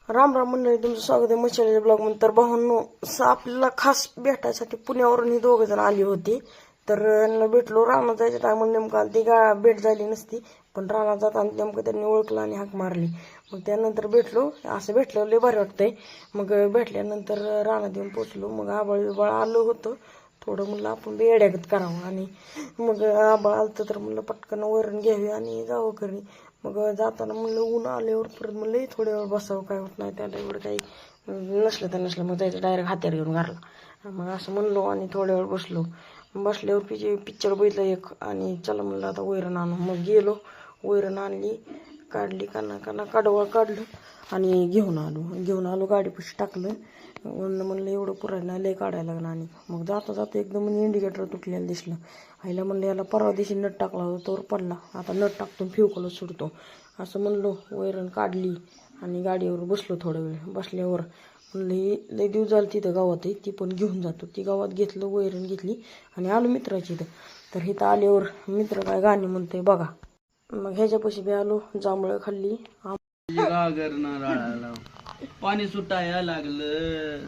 राम राम मंडळी, तुमचं स्वागत आहे मच्छीच्या ब्लॉग मध्ये. तर भावांनो, आपल्याला खास भेटायसाठी पुण्यावरून ही दोघ जण आली होती. तर यांना भेटलो रानात जायच्या टायमाला. नेमकं ती भेट झाली नसती, पण रानात जाताना नेमकं त्यांनी ओळखलं आणि हाक मारली. मग त्यानंतर भेटलो. असं भेटलं लय भारी वाटतंय. मग भेटल्यानंतर रानात येऊन पोचलो. मग आबाळ बिबाळ आलं होतं थोडं. म्हणलं आपण बी येड्यागत करावं. आणि मग आबाळ आलं तर म्हणलं पटकन वरण घ्यावी आणि जावं घरी. मग जाताना म्हणलं ऊन आल्यावर परत म्हणलं थोड्या वेळ बसावं, काय होत नाही त्याला. एवढं काही नसलं तर नसलं, मग जायचं डायरेक्ट हात्यार घेऊन घरला. मग असं म्हणलो आणि थोड्या वेळ बसलो. बसल्यावर पिक्चर बघितलं एक, आणि चला म्हणलं आता वैरण आणू. मग गेलो, वैरण आणली, काढली, काना काढवळ काढलं आणि घेऊन आलो गाडीपाशी टाकलं. म्हणलं एवढं पुरायला लय काढायला लागलं. आणि मग जाता एकदम इंडिकेटर तुटलेलं दिसलं. आईला म्हणलं याला परवा दिवशी नट टाकला होता तोवर पडला, आता नट टाकतो फिवकलच सुटतो. असं म्हणलो, वैरण काढली आणि गाडीवर बसलो. थोडा वेळ बसल्यावर म्हणलं ही लय दिवस झालं तिथं गावात आहे, ती पण घेऊन जातो. ती गावात घेतलं, वैरण घेतली आणि आलो मित्राची इथं. तर इथं आल्यावर मित्र काय गाणी म्हणतोय बघा. मग ह्याच्यापाशी बी आलो, जांभळं खाल्ली. पाणी सुटाया लागलं.